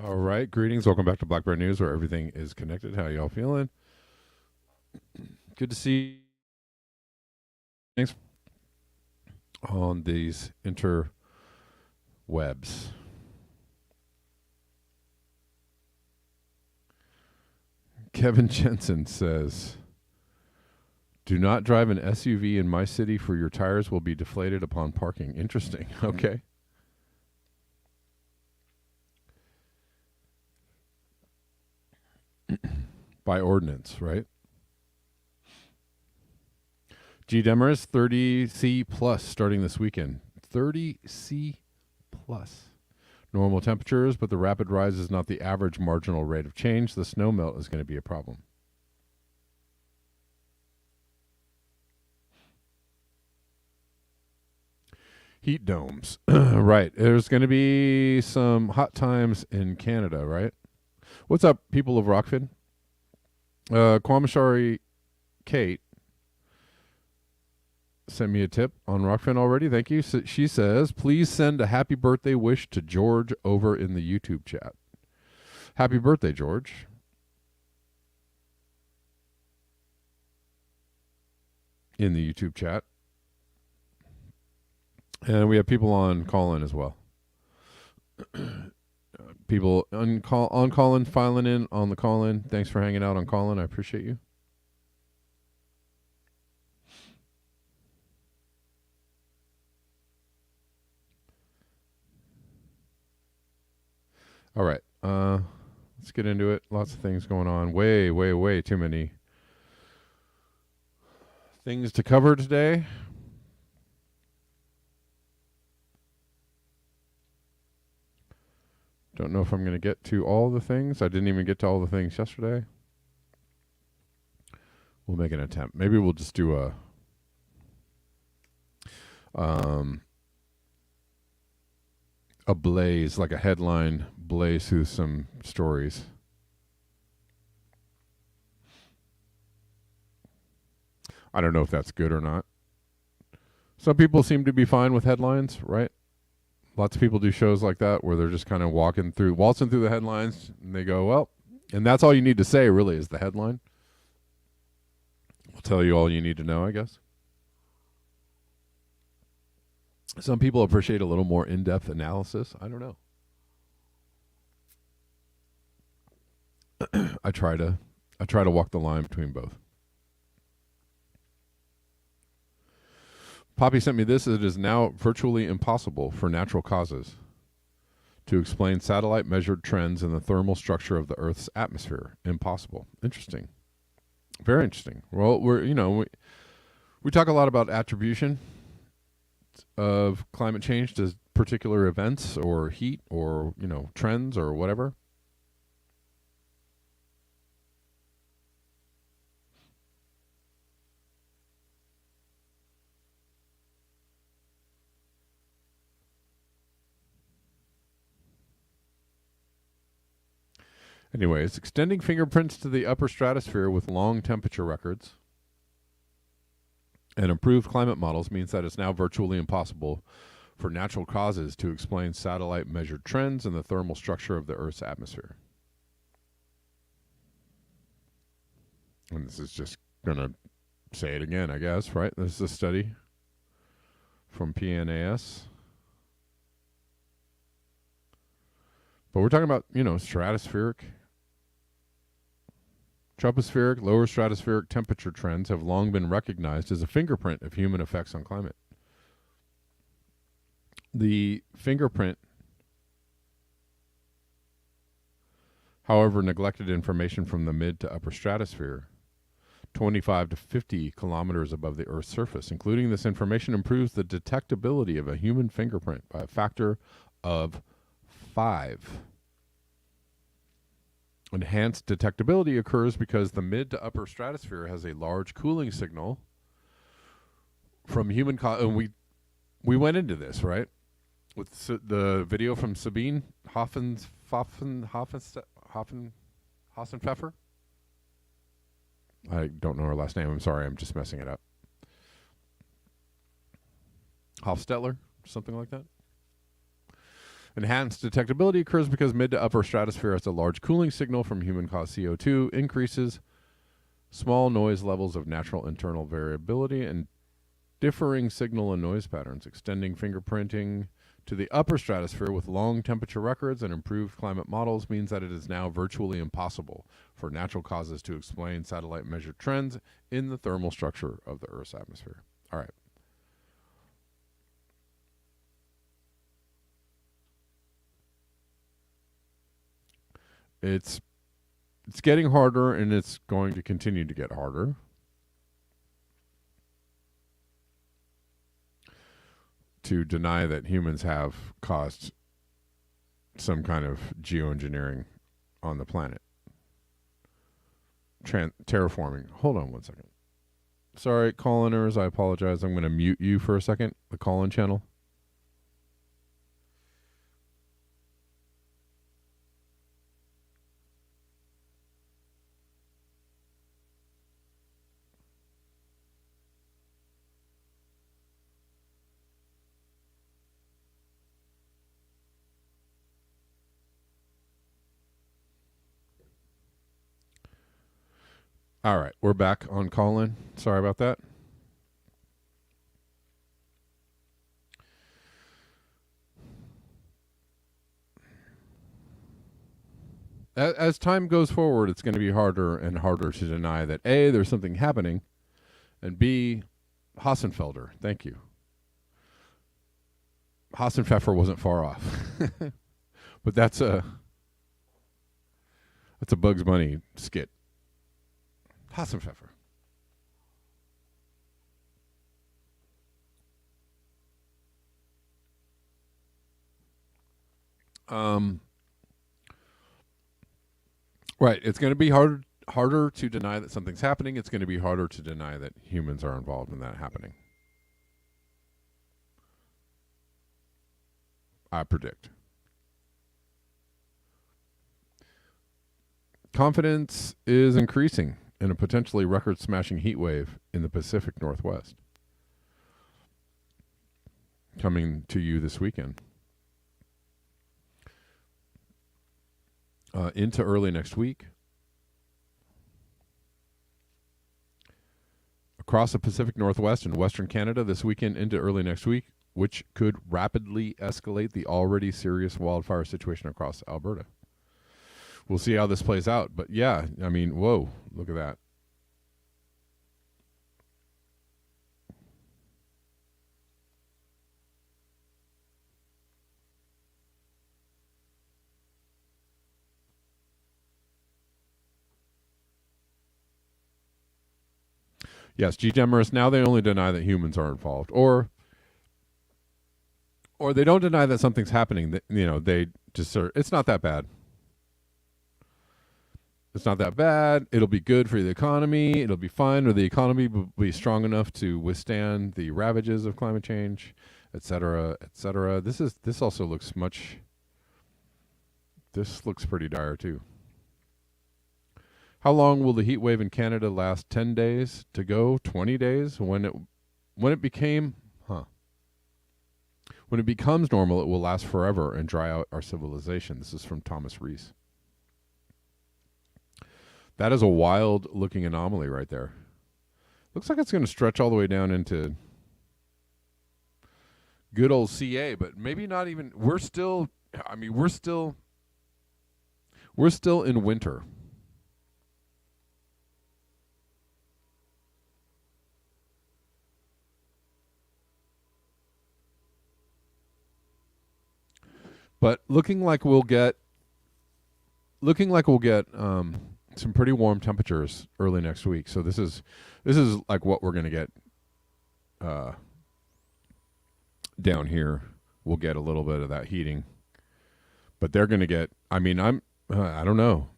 All right, greetings. Welcome back to Blackberry News, where everything is connected. How y'all feeling? Good to see you. Thanks on these interwebs. Kevin Jensen says, "Do not drive an SUV in my city, for your tires will be deflated upon parking." Interesting. Okay. By ordinance, right? G Demers 30C plus starting this weekend. 30C plus. Normal temperatures, but the rapid rise is not the average marginal rate of change. The snow melt is going to be a problem. Heat domes. Right. There's going to be some hot times in Canada, right? What's up, people of Rockford? Kwamashari Kate sent me a tip on Rockfin already. Thank you. So she says, please send a happy birthday wish to George over in the YouTube chat. Happy birthday, George. In the YouTube chat. And we have people on call-in as well. People on call-in, filing in on the call-in. Thanks for hanging out on call-in. I appreciate you. All right. Let's get into it. Lots of things going on. Way too many things to cover today. Don't know if I'm going to get to all the things. I didn't even get to all the things yesterday. We'll make an attempt. Maybe we'll just do a blaze, like a headline blaze through some stories. I don't know if that's good or not. Some people seem to be fine with headlines, right? Lots of people do shows like that where they're just kind of waltzing through the headlines, and they go, well, and that's all you need to say, really, is the headline. We'll tell you all you need to know, I guess. Some people appreciate a little more in-depth analysis. I don't know. I try to walk the line between both. Poppy sent me this. It is now virtually impossible for natural causes to explain satellite measured trends in the thermal structure of the Earth's atmosphere. Impossible. Interesting. Very interesting. Well, we talk a lot about attribution of climate change to particular events or heat or, trends or whatever. Anyways, extending fingerprints to the upper stratosphere with long temperature records and improved climate models means that it's now virtually impossible for natural causes to explain satellite measured trends in the thermal structure of the Earth's atmosphere. And this is just going to say it again, I guess, right? This is a study from PNAS. But we're talking about, stratospheric, tropospheric, lower stratospheric temperature trends have long been recognized as a fingerprint of human effects on climate. The fingerprint, however, neglected information from the mid to upper stratosphere 25 to 50 kilometers above the Earth's surface. Including this information improves the detectability of a human fingerprint by a factor of 5. Enhanced detectability occurs because the mid to upper stratosphere has a large cooling signal from human and we went into this, right? With the video from Sabine Hossenpfeffer. I don't know her last name. I'm sorry. I'm just messing it up. Hofstetler, something like that. Enhanced detectability occurs because mid to upper stratosphere has a large cooling signal from human-caused CO2, increases small noise levels of natural internal variability, and differing signal and noise patterns. Extending fingerprinting to the upper stratosphere with long temperature records and improved climate models means that it is now virtually impossible for natural causes to explain satellite measured trends in the thermal structure of the Earth's atmosphere. All right. It's getting harder, and it's going to continue to get harder. To deny that humans have caused some kind of geoengineering on the planet. Terraforming. Hold on one second. Sorry, call-iners, I apologize. I'm going to mute you for a second, the call-in channel. All right, we're back on call-in. Sorry about that. As time goes forward, it's going to be harder and harder to deny that A, there's something happening, and B, Hossenfelder, thank you. Hossenpfeffer wasn't far off. But that's a Bugs Bunny skit. Hossenpfeffer. Right. It's going to be harder to deny that something's happening. It's going to be harder to deny that humans are involved in that happening. I predict. Confidence is increasing in a potentially record-smashing heat wave in the Pacific Northwest. Coming to you this weekend. Into early next week. Across the Pacific Northwest and Western Canada this weekend into early next week, which could rapidly escalate the already serious wildfire situation across Alberta. We'll see how this plays out. But yeah, I mean, whoa, look at that. Yes, G-Demers, now they only deny that humans are involved. Or they don't deny that something's happening. They just say, it's not that bad. It's not that bad. It'll be good for the economy. It'll be fine, or the economy will be strong enough to withstand the ravages of climate change, et cetera, et cetera. This also looks this looks pretty dire too. How long will the heat wave in Canada last? 10 days to go? 20 days? When it becomes normal, it will last forever and dry out our civilization. This is from Thomas Rees. That is a wild-looking anomaly right there. Looks like it's going to stretch all the way down into good old CA, but maybe not even. We're still in winter. But looking like we'll get some pretty warm temperatures early next week. So this is like what we're going to get down here. We'll get a little bit of that heating, but they're going to get. I mean, I don't know.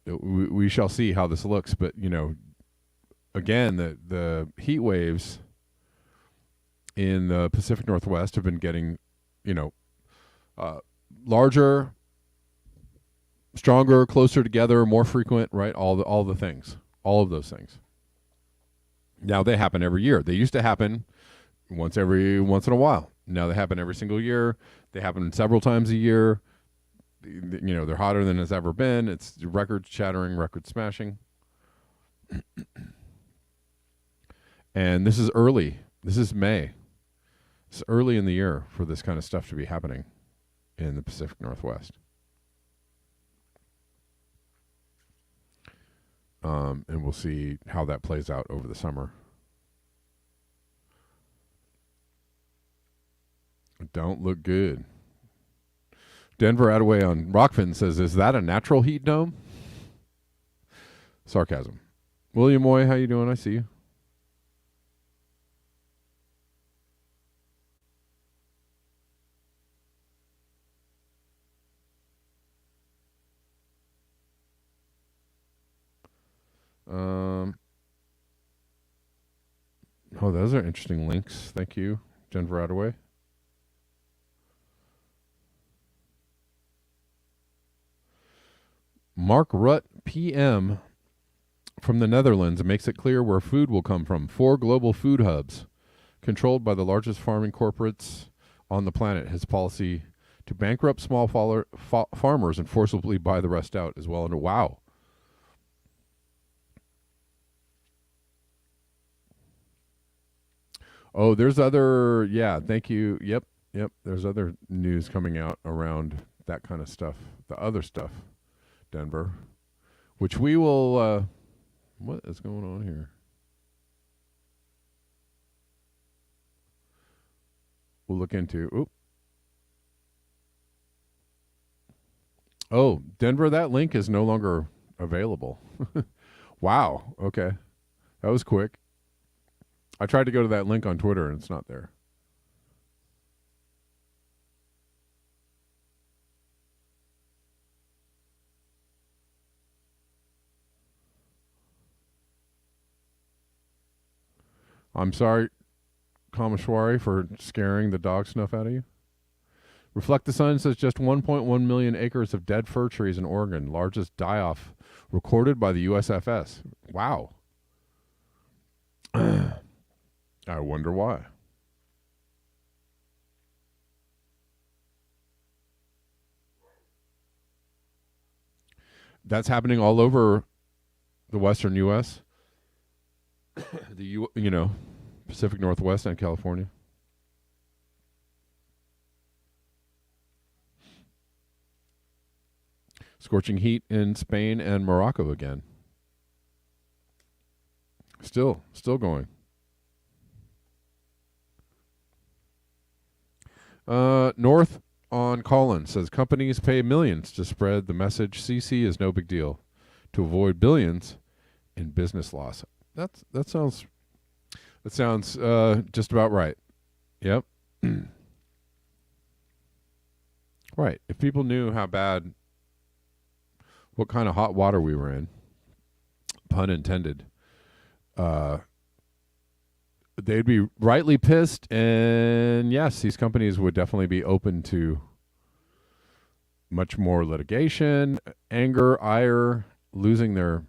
We shall see how this looks, but again, the heat waves in the Pacific Northwest have been getting, larger, stronger, closer together, more frequent, right? All the things, all of those things. Now they happen every year. They used to happen once in a while. Now they happen every single year. They happen several times a year. They're hotter than it's ever been. It's record shattering, record smashing. And this is early. This is May. It's early in the year for this kind of stuff to be happening in the Pacific Northwest. And we'll see how that plays out over the summer. Don't look good. Denver Attaway on Rockfin says, "Is that a natural heat dome?" Sarcasm. William Moy, how you doing? I see you. Oh, those are interesting links. Thank you, Denver Attaway. Mark Rutt, PM, from the Netherlands, makes it clear where food will come from. 4 global food hubs, controlled by the largest farming corporates on the planet. His policy to bankrupt small farmers and forcibly buy the rest out as well. And wow. Oh, there's other, thank you. Yep. There's other news coming out around that kind of stuff. The other stuff, Denver, which we will, what is going on here? We'll look into. Oop. Oh, Denver, that link is no longer available. Wow. Okay. That was quick. I tried to go to that link on Twitter and it's not there. I'm sorry, Kameshwari, for scaring the dog snuff out of you. Reflect the Sun says just 1.1 million acres of dead fir trees in Oregon, largest die-off recorded by the USFS. Wow. I wonder why. That's happening all over the western U.S., the Pacific Northwest and California. Scorching heat in Spain and Morocco again. Still going. North on Collins says companies pay millions to spread the message CC is no big deal to avoid billions in business loss. That sounds just about right. Yep. Right. If people knew how bad, what kind of hot water we were in, pun intended, they'd be rightly pissed, and yes, these companies would definitely be open to much more litigation, anger, ire, losing their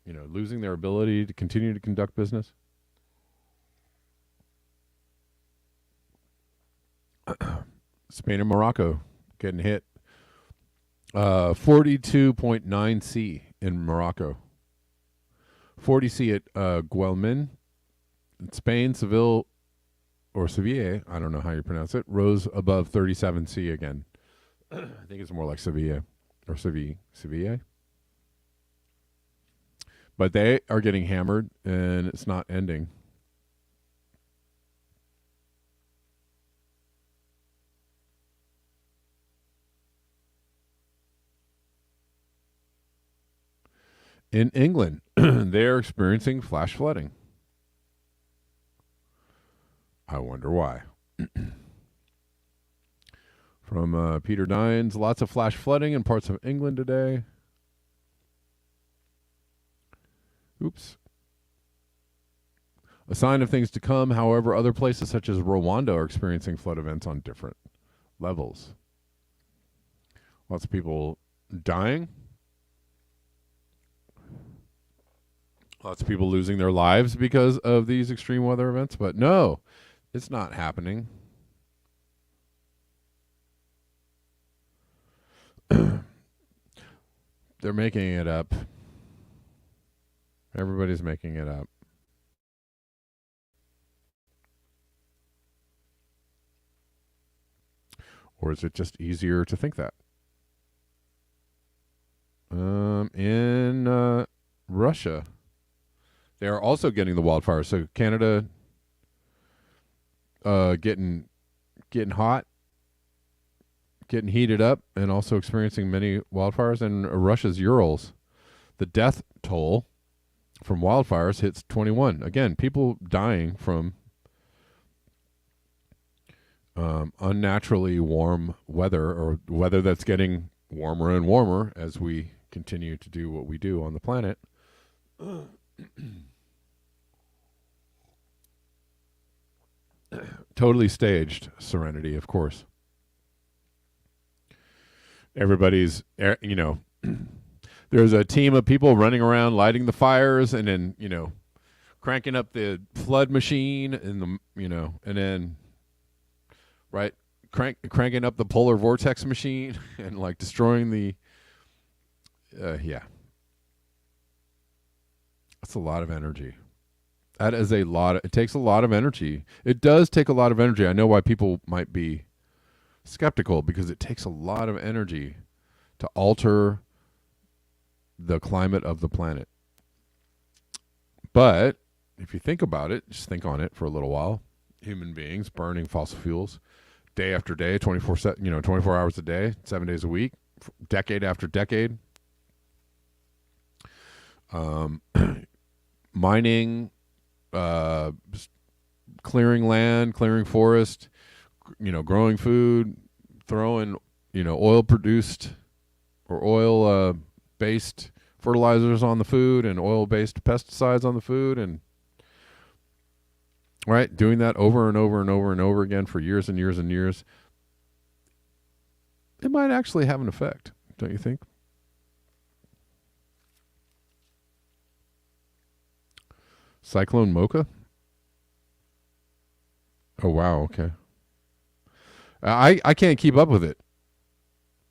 ability to continue to conduct business. Spain and Morocco getting hit. 42.9 C in Morocco. 40 C at Guelmin. In Spain, Seville, or Sevilla, I don't know how you pronounce it, rose above 37 C again. I think it's more like Sevilla or Sevilla. But they are getting hammered, and it's not ending. In England, they are experiencing flash flooding. I wonder why. From Peter Dines, lots of flash flooding in parts of England today. Oops. A sign of things to come. However, other places such as Rwanda are experiencing flood events on different levels. Lots of people dying. Lots of people losing their lives because of these extreme weather events. But no, it's not happening. They're making it up. Everybody's making it up. Or is it just easier to think that? In Russia, they are also getting the wildfires. So Canada getting hot, getting heated up, and also experiencing many wildfires. And Russia's Urals, the death toll from wildfires hits 21. Again, people dying from unnaturally warm weather, or weather that's getting warmer and warmer as we continue to do what we do on the planet. Totally staged Serenity, of course. Everybody's, there's a team of people running around lighting the fires, and then, cranking up the flood machine, and and then, right, cranking up the polar vortex machine and like destroying the, yeah. That's a lot of energy. That is a lot. It takes a lot of energy. It does take a lot of energy. I know why people might be skeptical, because it takes a lot of energy to alter the climate of the planet. But if you think about it, just think on it for a little while. Human beings burning fossil fuels day after day, 24 hours a day, 7 days a week, decade after decade. Mining, clearing land, clearing forest, growing food, throwing, oil produced or oil based fertilizers on the food, and oil based pesticides on the food, and right, doing that over and over and over and over again for years and years and years. It might actually have an effect, don't you think? Cyclone Mocha? Oh, wow, okay. I can't keep up with it.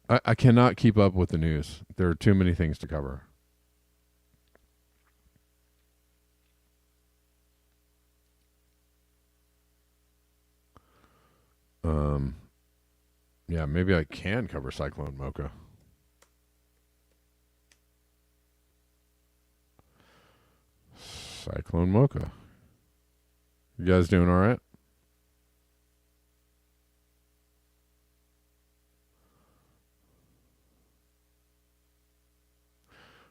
I cannot keep up with the news. There are too many things to cover. Yeah, maybe I can cover Cyclone Mocha. Cyclone Mocha. You guys doing all right?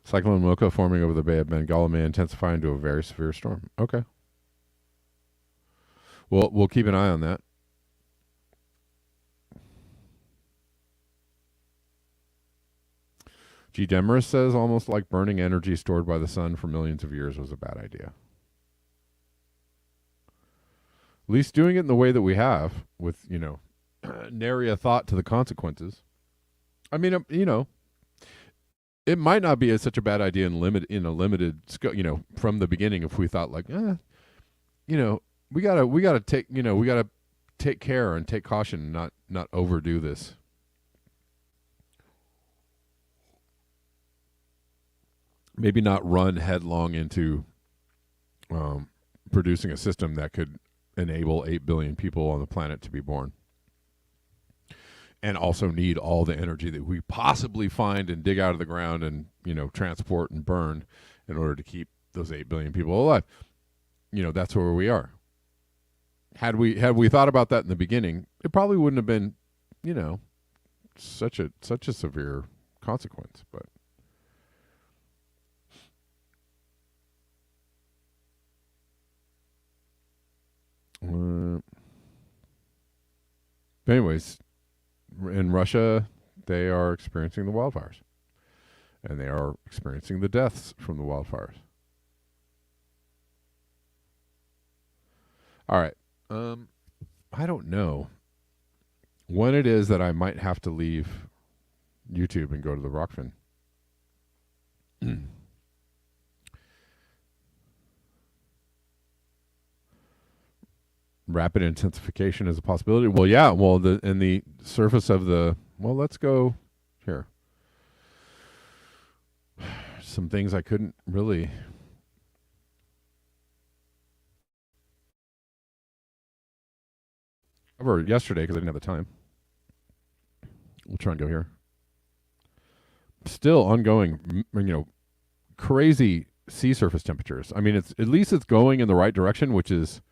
Cyclone Mocha forming over the Bay of Bengal may intensify into a very severe storm. Okay. Well, we'll keep an eye on that. G. Demarest says almost like burning energy stored by the sun for millions of years was a bad idea. At least doing it in the way that we have, with, nary a thought to the consequences. I mean, it might not be such a bad idea in a limited scope, from the beginning, if we thought like, we gotta take care and take caution, and not overdo this. Maybe not run headlong into producing a system that could enable 8 billion people on the planet to be born, and also need all the energy that we possibly find and dig out of the ground and transport and burn in order to keep those 8 billion people alive. That's where we are. Had we thought about that in the beginning, it probably wouldn't have been such a severe consequence. But Uh, anyways, in Russia, they are experiencing the wildfires, and they are experiencing the deaths from the wildfires. All right. I don't know when it is that I might have to leave YouTube and go to the Rockfin. Rapid intensification is a possibility. Well, yeah. Well, in the surface of the let's go here. Some things I couldn't really cover yesterday because I didn't have the time. We'll try and go here. Still ongoing, crazy sea surface temperatures. I mean, it's at least it's going in the right direction, which is,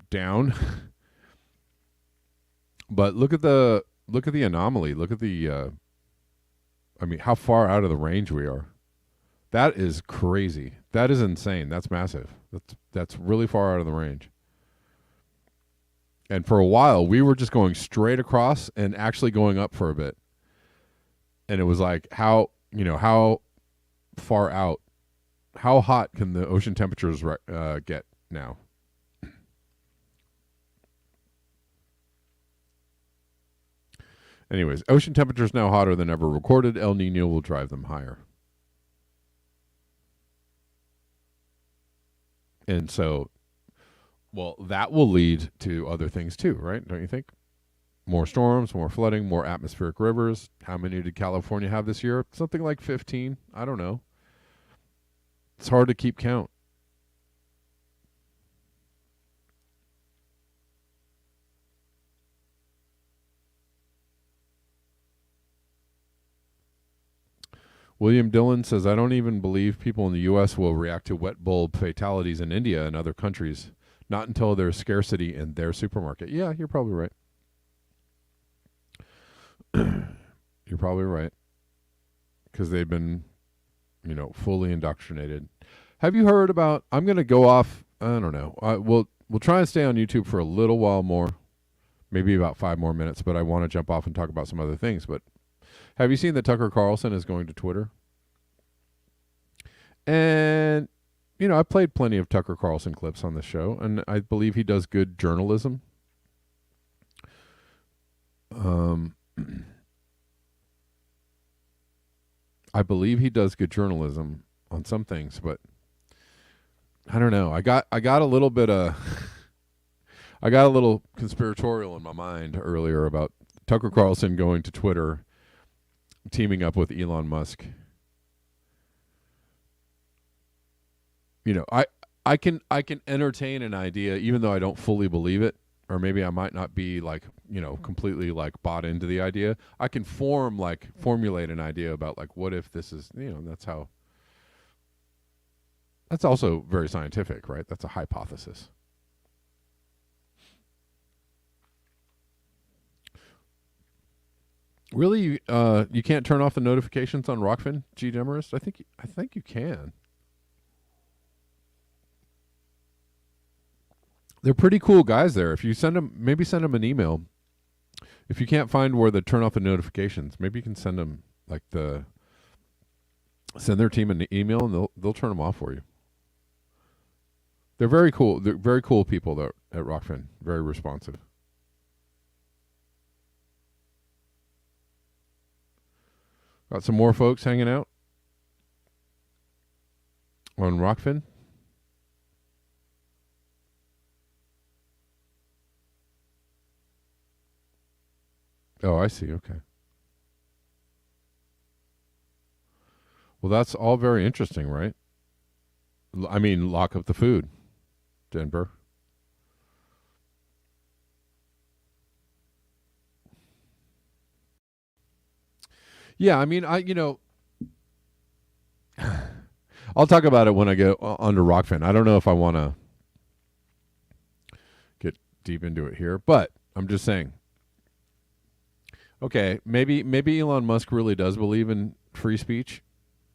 down. But look at the anomaly. Look at the how far out of the range we are. That is crazy. That is insane. That's massive. That's really far out of the range. And for a while, we were just going straight across and actually going up for a bit. And it was like, how far out, how hot can the ocean temperatures get now? Anyways, ocean temperatures now hotter than ever recorded. El Nino will drive them higher. And so, that will lead to other things too, right? Don't you think? More storms, more flooding, more atmospheric rivers. How many did California have this year? Something like 15. I don't know. It's hard to keep count. William Dillon says, I don't even believe people in the U.S. will react to wet bulb fatalities in India and other countries. Not until there's scarcity in their supermarket. Yeah, you're probably right. You're probably right. Because they've been, fully indoctrinated. Have you heard about, I'm going to go off, I don't know. We'll try and stay on YouTube for a little while more. Maybe about 5 more minutes, but I want to jump off and talk about some other things. But have you seen that Tucker Carlson is going to Twitter? And, I played plenty of Tucker Carlson clips on this show, and I believe he does good journalism. I believe he does good journalism on some things, but I don't know. I got a little bit I got a little conspiratorial in my mind earlier about Tucker Carlson going to Twitter, teaming up with Elon Musk. I can entertain an idea even though I don't fully believe it, or maybe I might not be completely bought into the idea. I can formulate an idea about what if this is, that's also very scientific, right? That's a hypothesis. Really, you can't turn off the notifications on Rockfin, G. Demarest? I think you can. They're pretty cool guys there. If you send them an email. If you can't find where to turn off the notifications, maybe you can send them send their team an email and they'll turn them off for you. They're very cool. They're very cool people there at Rockfin. Very responsive. Got some more folks hanging out on Rockfin. Oh, I see. Okay. Well, that's all very interesting, right? I mean, lock up the food, Denver. Yeah, I mean, I'll talk about it when I get onto Rockfin. I don't know if I want to get deep into it here, but I'm just saying. Okay, maybe Elon Musk really does believe in free speech,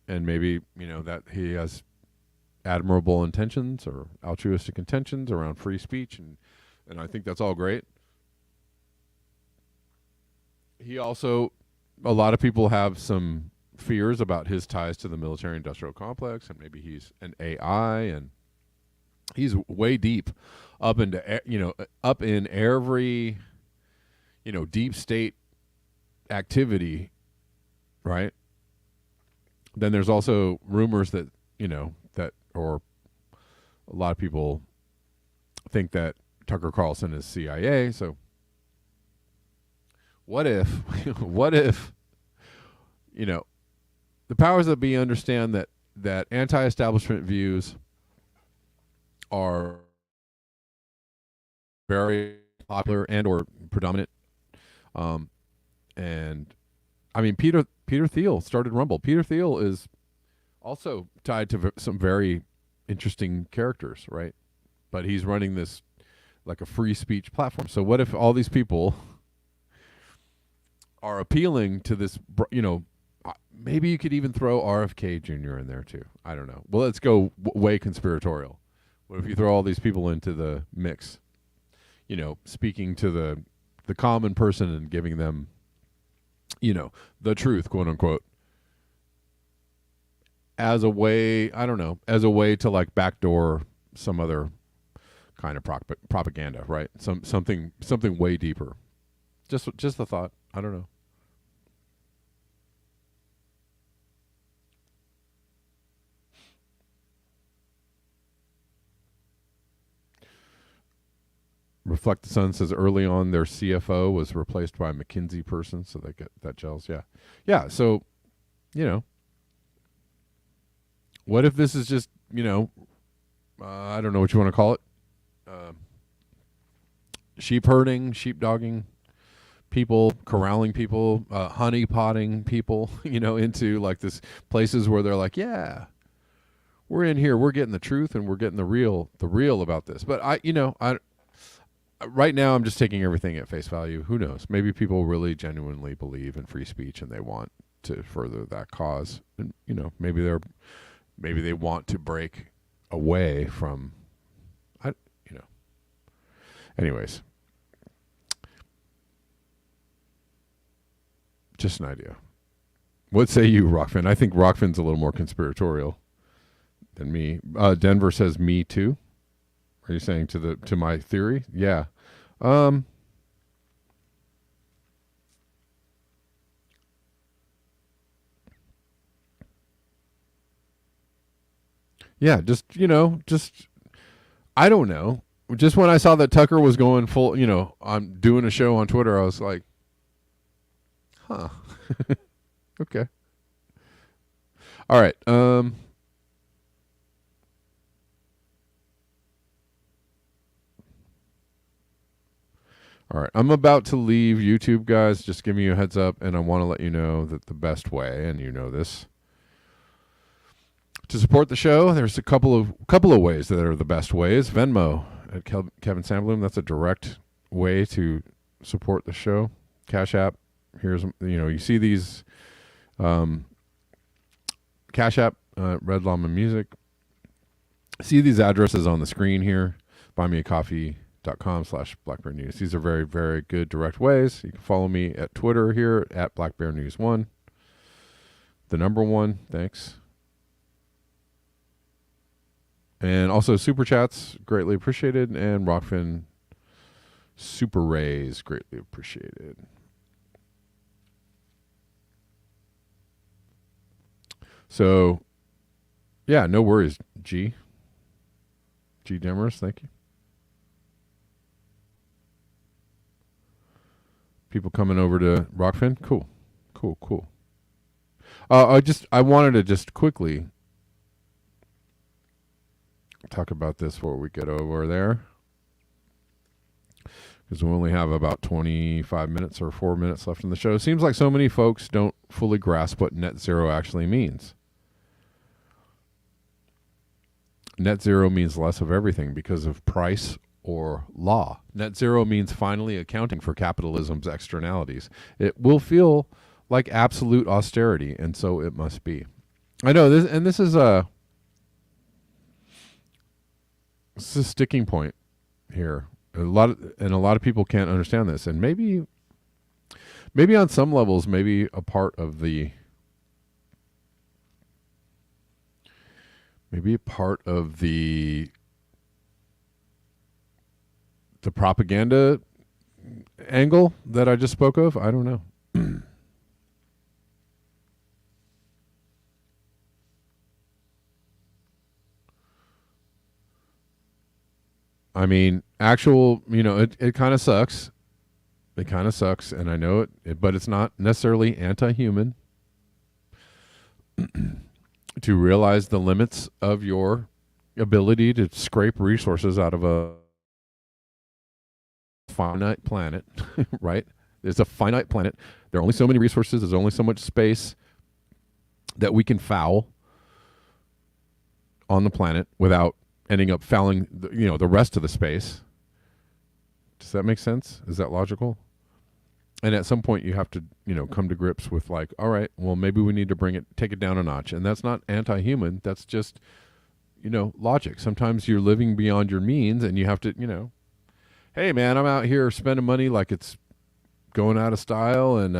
and maybe that he has admirable intentions or altruistic intentions around free speech, and I think that's all great. He also, a lot of people have some fears about his ties to the military industrial complex, and maybe he's an AI, and he's way deep up into up in every deep state activity, right? Then there's also rumors that that, or a lot of people think that Tucker Carlson is CIA. So what if what if the powers that be understand that anti-establishment views are very popular and or predominant, and I mean Peter Thiel started Rumble. Peter Thiel is also tied to some very interesting characters, right? But he's running this like a free speech platform. So what if all these people are appealing to this, maybe you could even throw RFK Jr. in there too. I don't know. Well, let's go way conspiratorial. What if you throw all these people into the mix, speaking to the common person and giving them, the truth, quote unquote, as a way, I don't know, as a way to like backdoor some other kind of propaganda, right? Something way deeper. Just a thought. I don't know. Reflect the Sun says early on their CFO was replaced by a McKinsey person, so they get that gels. Yeah. So, what if this is just I don't know what you want to call it, sheep herding, sheepdogging people, corralling people, honey potting people, into like this places where they're like, yeah, we're in here, we're getting the truth and we're getting the real about this. But I right now I'm just taking everything at face value. Who knows? Maybe people really genuinely believe in free speech and they want to further that cause. And maybe they want to break away from anyways. Just an idea. What say you, Rockfin? I think Rockfin's a little more conspiratorial than me. Denver says me too. Are you saying to my theory? Yeah. Yeah, just I don't know. Just when I saw that Tucker was going full, I'm doing a show on Twitter, I was like, huh. Okay. All right. All right. I'm about to leave YouTube, guys. Just giving you a heads up, and I want to let you know that the best way, and you know this, to support the show, there's a couple of ways that are the best ways. Venmo at Kevin Sandbloom. That's a direct way to support the show. Cash App. Here's you see these Cash App, Red Llama Music. See these addresses on the screen here. buymeacoffee.com/Black Bear News. These are very, very good direct ways. You can follow me at Twitter here at Black Bear News 1. The number 1. Thanks. And also Super Chats, greatly appreciated. And Rockfin Super Rays, greatly appreciated. So, yeah, no worries, G Demers, thank you. People coming over to Rockfin, cool. I wanted to just quickly talk about this before we get over there, because we only have about 25 minutes or 4 minutes left in the show. It seems like so many folks don't fully grasp what net zero actually means. Net zero means less of everything because of price or law. Net zero means finally accounting for capitalism's externalities. It will feel like absolute austerity, and so it must be. I know this, and this is It's a sticking point here. A lot of people can't understand this, and maybe on some levels, maybe a part of the propaganda angle that I just spoke of. I don't know. I mean, it kind of sucks. It kind of sucks, and I know it, but it's not necessarily anti-human to realize the limits of your ability to scrape resources out of a finite planet, right? There's a finite planet. There are only so many resources. There's only so much space that we can foul on the planet without ending up fouling, the rest of the space. Does that make sense? Is that logical? And at some point, you have to, come to grips with like, all right, well, maybe we need to take it down a notch. And that's not anti-human. That's just, logic. Sometimes you're living beyond your means, and you have to, hey, man, I'm out here spending money like it's going out of style, and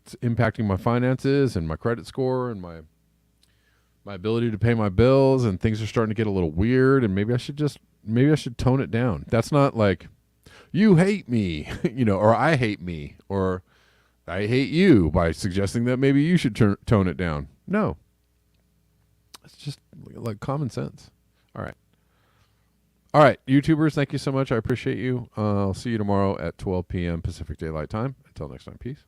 it's impacting my finances and my credit score and my ability to pay my bills, and things are starting to get a little weird, and maybe I should tone it down. That's not like, you hate me, or I hate me, or I hate you, by suggesting that maybe you should tone it down. No. It's just like common sense. All right, YouTubers, thank you so much. I appreciate you. I'll see you tomorrow at 12 p.m. Pacific Daylight Time. Until next time, peace.